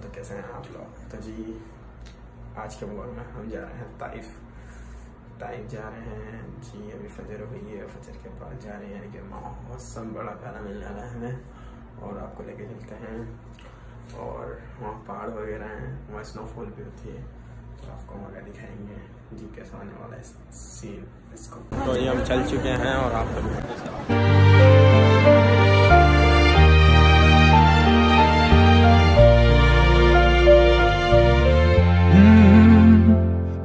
तो कैसे हैं आप लोग। तो जी आज के ब्लॉग में हम जा रहे हैं ताइफ जा रहे हैं जी। अभी फजर हुई है, फजर के बाद जा रहे हैं, यानी कि मौसम बड़ा प्यारा मिलने वाला है हमें और आपको लेके चलते हैं। और वहाँ पहाड़ वगैरह हैं, वहाँ स्नोफॉल भी होती है, तो आपको वहाँ दिखाएंगे जी कैसा आने वाला है सीन इसको। तो ये हम चल चुके हैं और आपको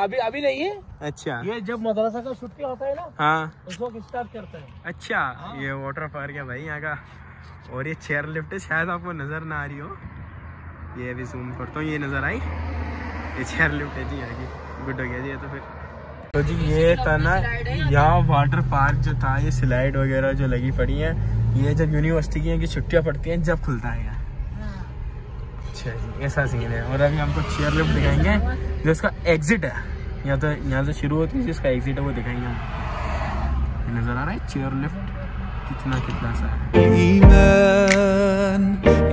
अभी नहीं है। अच्छा, ये जब मदरसा का छुट्टी होता है ना, हाँ उस वक्त स्टार्ट करते हैं। अच्छा हाँ। ये वाटर पार्क है भाई यहाँ का, और ये चेयर लिफ्ट है, शायद आपको नजर ना आ रही हो, ये अभी जूम करता हूँ, ये नजर आई, ये चेयर लिफ्ट है जी यहाँ की। गुड हो गया जी। तो फिर तो जी ये था ना यहाँ वाटर पार्क जो था, ये स्लाइड वगैरह जो लगी पड़ी है, ये जब यूनिवर्सिटी की छुट्टियाँ पड़ती हैं जब खुलता है यहाँ। अच्छा जी ऐसा सीन है। और अभी हमको चेयर लिफ्ट दिखाएंगे जो इसका एग्जिट है, यहाँ से शुरू होती है, जिसका एग्जिट है वो दिखाएंगे हम। नजर आ रहा है चेयर लिफ्ट कितना सा है। ईमान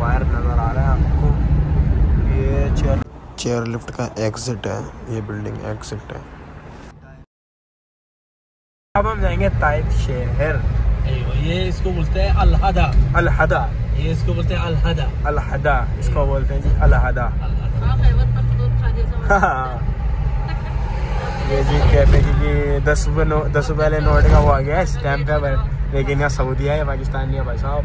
वायर नज़र आ रहा है आपको, ये चेयर लिफ्ट का एग्जिट है, ये बिल्डिंग एग्जिट है। अब हम जाएंगे ताइफ शहर। ये इसको बोलते हैं अलहदा। अलहदा, ये इसको बोलते हैं अलहदा। अलहदा इसको बोलते हैं जी, अलहदा। ये जी कैफे की 10 रुपये वाले नोट का वो आ गया है स्टैम्प पे, लेकिन यहाँ सऊदी है, पाकिस्तान नहीं है भाई साहब।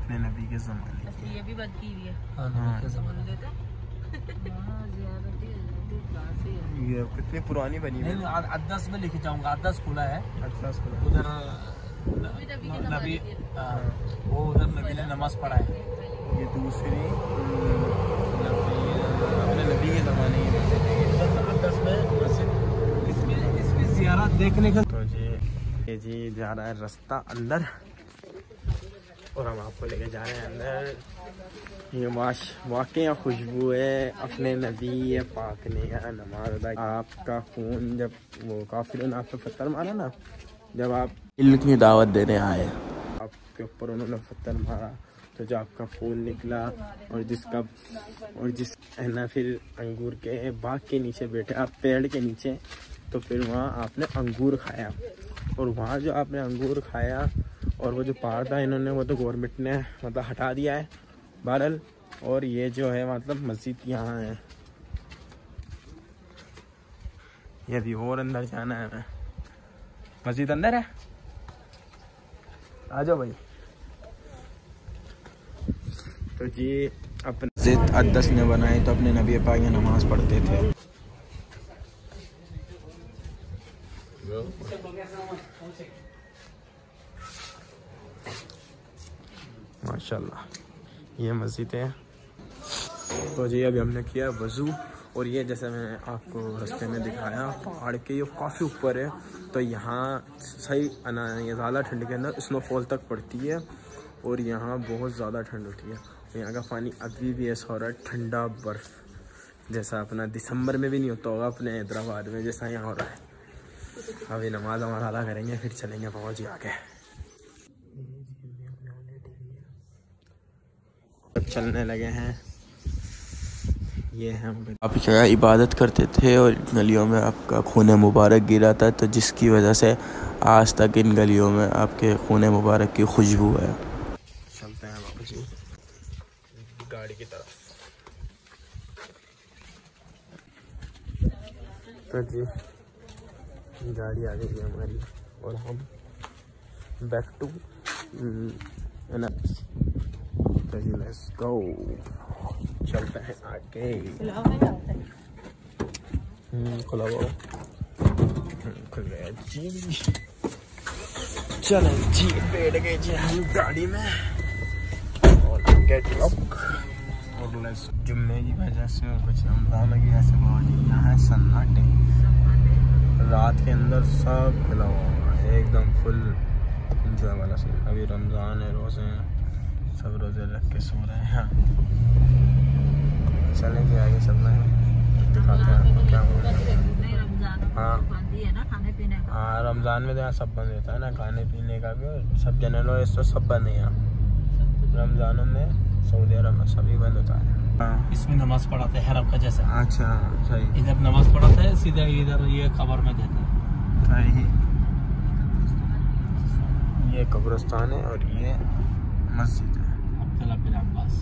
अपने नबी के ज़माने की ये भी बद की हुई है। ये कितनी पुरानी बनी है। अद्दस में लेके जाऊंगा, अद्दस खुला है अच्छा उधर, नबी वो उधर नबी ने नमाज पढ़ा है। ये दूसरी अपने नबी के ज़माने की अद्दस में इसमें ज़ियारत देखने का। तो जी ये जी जा रहा है रास्ता अंदर और हम आपको लेके जा रहे हैं अंदर। ये वाकई खुशबू है अपने नबी पाक ने नमाज अदा। आपका खून जब वो काफिरों ने आप पे पत्थर मारा ना, जब आप इल्म की दावत देने आए, आपके ऊपर उन्होंने पत्थर मारा, तो जो आपका खून निकला और जिस है ना फिर अंगूर के बाग के नीचे बैठे आप, पेड़ के नीचे, तो फिर वहाँ आपने अंगूर खाया, और वहाँ जो आपने अंगूर खाया और वो जो पहाड़ था इन्होंने वो तो गवर्नमेंट ने मतलब हटा दिया है बहरहाल। और ये जो है मतलब मस्जिद यहाँ है, ये अभी और अंदर जाना है हमें। मस्जिद अंदर है, आ जाओ भाई। तो जी अपने मस्जिद अद्दस ने बनाई तो अपने नबी पाक में नमाज पढ़ते थे। माशाल्लाह ये मस्जिद है। तो जी अभी हमने किया वज़ू और ये जैसे मैंने आपको रास्ते में दिखाया पहाड़ के ये काफ़ी ऊपर है तो यहाँ सही ये ज़्यादा ठंड के अंदर स्नोफॉल तक पड़ती है और यहाँ बहुत ज़्यादा ठंड होती है। यहाँ का पानी अभी भी ऐसा हो रहा है ठंडा बर्फ़ जैसा अपना दिसंबर में भी नहीं होता होगा अपने हैदराबाद में जैसा यहाँ हो रहा है। अभी नमाज हमारा अदा करेंगे फिर चलेंगे बाबा जी आके। अब चलने लगे हैं। ये हम आप क्या इबादत करते थे और गलियों में आपका खून मुबारक गिरा था तो जिसकी वजह से आज तक इन गलियों में आपके खून मुबारक की खुशबू है। चलते हैं बाबा जी गाड़ी की तरफ। तो जी गाड़ी आ गई है हमारी और हम बैक टू तो जी लेट्स गो चलते हैं आगे। खुला हुआ खुल गया जी। चलें जी बैठ गए जी हम गाड़ी में और गेट लॉक और लेट्स। जुम्मे की वजह से और कुछ रमज़ान की वजह से बहुत ही यहाँ है सन्नाटे। रात के अंदर सब खुला हुआ है एकदम फुल इंजॉय वाला सीन। अभी रमज़ान है रोज़े हैं सब रोज़े रख के सो रहे हैं। चलेंगे आगे चलना है दिखाते हैं क्या हो रहा है। हाँ रमज़ान में तो यहाँ सब बंद रहता है ना खाने पीने का भी और सब जनरल इस तो सब बंद है यहाँ। रमज़ानों में सऊदी अरब में सभी बंद होता है। हाँ इसमें नमाज पढ़ाते हैं हरम का जैसा। अच्छा सही। इधर नमाज पढ़ाता है सीधा इधर ये कब्र में देता है। सही ये कब्रिस्तान है और ये मस्जिद है। अब्दुल्ला बिन अब्बास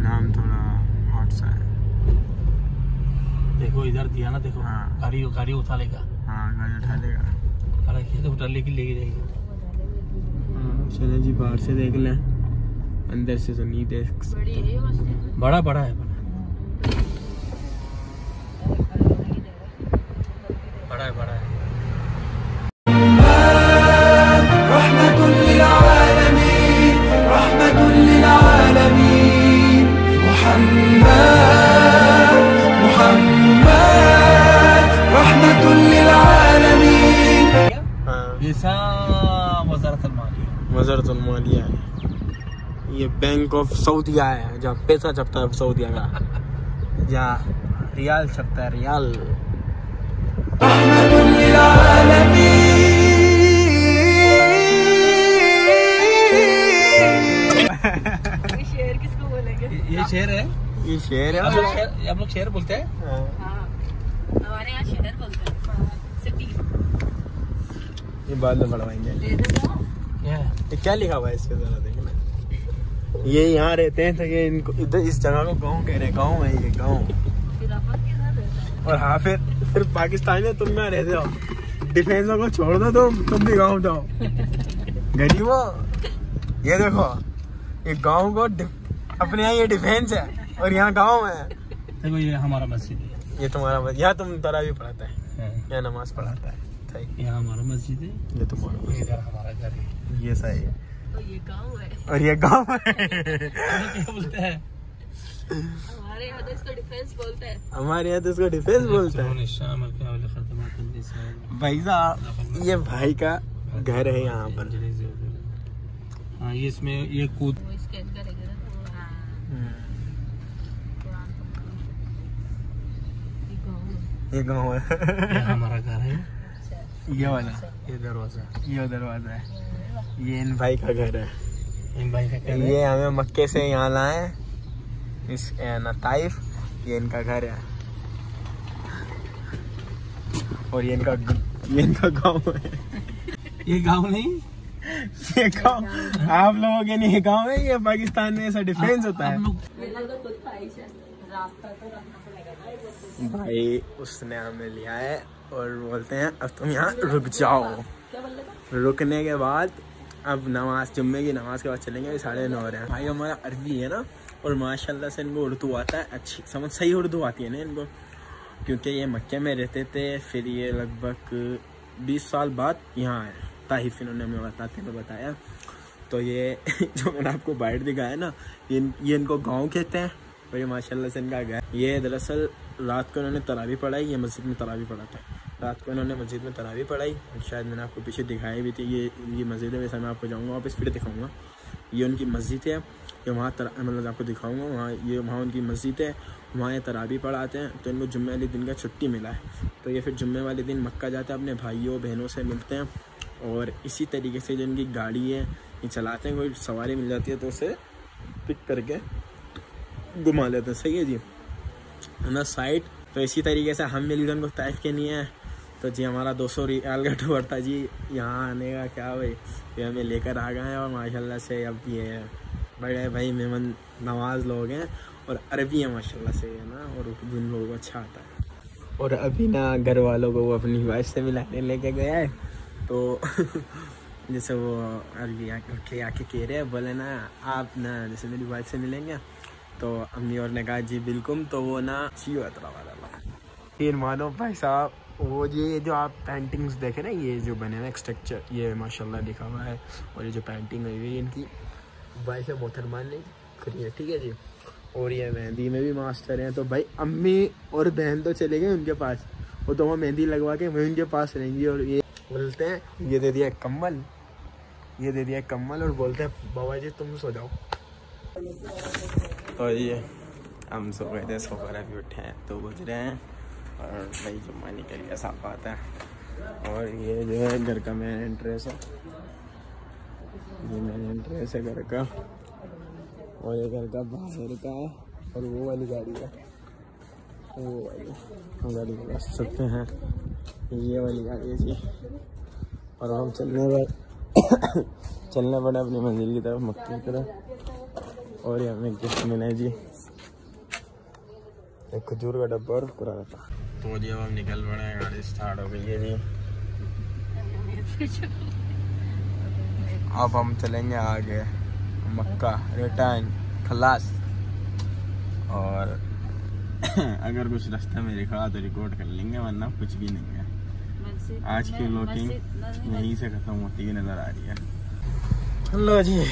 नाम थोड़ा हॉट सा है। देखो इधर दिया ना देखो। हाँ गाड़ी उठा लेगा। हाँ गाड़ी उठा लेगा तो उठा लेके जाएगी। चलो जी बाहर से देख लें अंदर से तो नहीं देख सकते। बड़ा है बड़ा है। वज़ारतुल मालिया है। ये बैंक ऑफ सऊदिया है जहाँ पैसा छपता है सऊदिया का जहाँ रियाल छपता है रियाल। शेर किसको बोलेंगे? ये शेर है। ये शेर है हम लोग शेर बोलते हैं। हमारे यहाँ शहर बोलते हैं सिटी। ये बाद में बढ़वाएंगे। ये क्या लिखा हुआ है इसके जरा देखना। ये यहाँ रहते हैं तो ये इनको इधर इस जगह को गाँव कह रहे हैं। गाँव है ये गाँव। और हाँ फिर पाकिस्तान में तुम यहाँ रहते हो डिफेंसों को छोड़ दो तुम भी गाँव जाओ गरीबों। ये देखो ये गाँव को अपने यहाँ ये डिफेंस है और यहाँ गाँव है। देखो ये हमारा मस्जिद है। ये तुम्हारा मस्जिद। यहाँ तुम तरावी पढ़ाता है यहाँ नमाज पढ़ाता है। यहाँ हमारा मस्जिद है। ये तुम्हारा इधर हमारा घर है। ये सही है तो ये गाँव है और ये गाँव है। क्या बोलते हैं? हमारे यहाँ तो इसको डिफेंस बोलते हैं। हमारे यहाँ तो इसको डिफेंस बोलते हैं। भाई साहब ये भाई का घर है यहाँ पर। हाँ ये इसमें ये कूद वो इसके अंदर है ये गाँव है। ये हमारा घर है। ये वाला ये दरवाजा है। ये इन भाई का घर है। इन भाई का घर है। ये हमें मक्के से यहाँ लाए इस ताइफ। ये इनका घर है और ये इनका गाँव है। ये गाँव नहीं ये गाँव आप लोगों के लिए गाँव है। ये पाकिस्तान में ऐसा डिफेंस होता है। भाई उसने हमें लिया है और बोलते हैं अब तुम यहाँ रुक जाओ। रुकने के बाद अब नमाज, जुम्मे की नमाज के बाद चलेंगे। 9:30 हो रहे हैं। भाई हमारा अरबी है ना, और माशाल्लाह से इनको उर्दू आता है, अच्छी समझ सही उर्दू आती है ना इनको, क्योंकि ये मक्के में रहते थे। फिर ये लगभग 20 साल बाद यहाँ आए ताइफ, इन्होंने हमें बताया। तो ये जो मैंने आपको बाइट दिखाया ना, ये इनको गाँव कहते हैं, और ये माशाल्लाह से इनका घर। ये दरअसल रात को इन्होंने तरावी पढ़ाई, ये मस्जिद में तरावी पढ़ा था। रात को इन्होंने मस्जिद में तरावी पढ़ाई, शायद मैंने आपको पीछे दिखाई भी थी। ये इनकी मस्जिद है, वैसे मैं आपको जाऊँगा वापस फिर दिखाऊँगा। ये उनकी मस्जिद है, ये वहाँ मतलब आपको दिखाऊँगा। वहाँ उनकी मस्जिद है, वहाँ ये तरावी पढ़ाते हैं। तो इनको जुम्मे वाले दिन का छुट्टी मिला है, तो ये फिर जुम्मे वाले दिन मक्का जाते हैं, अपने भाइयों बहनों से मिलते हैं। और इसी तरीके से जो इनकी गाड़ी है ये चलाते हैं, कोई सवारी मिल जाती है तो उसे पिक करके घुमा लेते हैं। सही है जी ना साइड। तो इसी तरीके से हम मिलकर उनको ताइफ के नहीं है। तो जी हमारा 200 रियाल का टूर था जी यहाँ आने का। क्या भाई ये हमें लेकर आ गए हैं, और माशाल्लाह से अब ये बड़े भाई मेहमान नवाज लोग हैं, और अरबी है माशाल्लाह से, है ना, और जिन लोगों को अच्छा आता है। और अभी ना घर वालों को वो अपनी वाइफ से मिलाने लेके गया है। तो जैसे वो अरबी आके कह रहे हैं, बोले ना आप ना जैसे मेरी वाइफ से मिलेंगे। तो अम्मी और ने कहा जी बिल्कुल। तो वो ना फिर मानो भाई साहब, वो ये जो आप पेंटिंग्स देखे ना, ये जो बने हुए स्ट्रक्चर, ये माशाल्लाह लिखा हुआ है। और ये जो पेंटिंग हुई है इनकी वाइफ है मोहतरमा ने करी है, ठीक है जी। और ये मेहंदी में भी मास्टर हैं। तो भाई अम्मी और बहन तो चले गए उनके पास, वो तो वहाँ मेहंदी लगवा के वहीं उनके पास रहेंगी। और ये बोलते हैं ये दे दिया कम्बल, ये दे दिया कम्बल, और बोलते हैं बाबा जी तुम सो जाओ। तो ये हम सो गए थे, सोकर अभी उठे हैं, 2 बज रहे हैं। और भाई जुम्मा निकल गया, साफ आता है। और ये जो है घर का मेन एंट्रेंस है, ये मेन एंट्रेंस है घर का। और ये घर का बाहर का है, और वो वाली गाड़ी है, वो वाली गाड़ी लगा सकते हैं, ये वाली गाड़ी है जी। और हम चलने पड़े अपनी मंजिल की तरफ, मक्के की तरफ। और ये हमें गिफ्ट मिला है जी, एक खजूर का डब्बा और पुराना था। तो जी अब हम निकल पड़े हैं, गाड़ी स्टार्ट हो गई है जी। अब हम चलेंगे आगे मक्का, रिटर्न खलास। और अगर कुछ रास्ते में दिखा तो रिकॉर्ड कर लेंगे, वरना कुछ भी नहीं है। आज की व्लॉगिंग यहीं से ख़त्म होती हुई नज़र आ रही है। हेलो जी,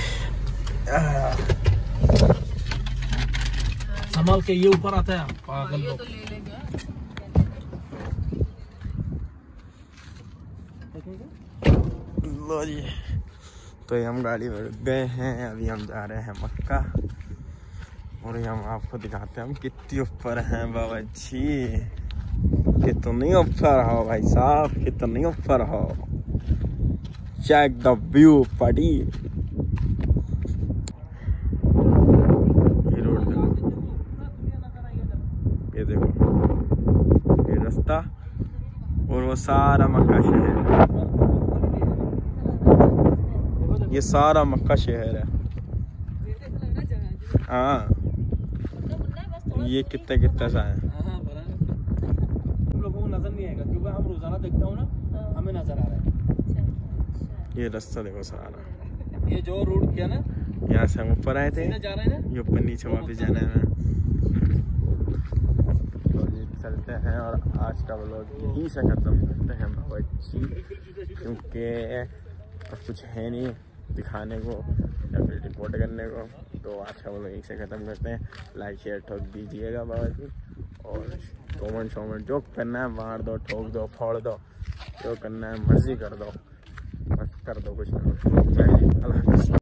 संभाल के, ये ऊपर आता है पागल लोग। लो जी, तो ये हम गाड़ी में रुक गए हैं, अभी हम जा रहे हैं मक्का। और ये हम आपको दिखाते हैं हम कितनी ऊपर हैं बाबा जी, कितनी ऊपर हो भाई साहब, कितनी ऊपर हो। चेक द व्यू पड़ी। ये रोड देखो, ये देखो, ये रास्ता, और वो सारा मक्का शहर, ये सारा मक्का शहर है। हाँ, ये कितने सा है। हम लोगों को नजर नहीं आएगा, क्योंकि हम रोजाना देखते हो ना, हमें नजर आ रहा है। ये रास्ता देखो सारा, ये जो रोड किया ना, यहाँ से हम ऊपर आए थे, जा रहे हैं ना, ये ऊपर नीचे वापस जाना है। तो जी चलते हैं, और आज का व्लॉग यहीं से ख़त्म करते हैं बाबा जी, क्योंकि अब कुछ है नहीं दिखाने को या फिर रिकॉर्ड करने को। तो आज का व्लॉग यहीं से ख़त्म करते हैं। लाइक शेयर ठोक दीजिएगा बाबा जी, और कमेंट जो करना है मार दो, ठोक दो, फोड़ दो, जो करना है मर्जी कर दो, बस कर दो, कुछ ना कुछ। अल्लाह हाफ़िज़।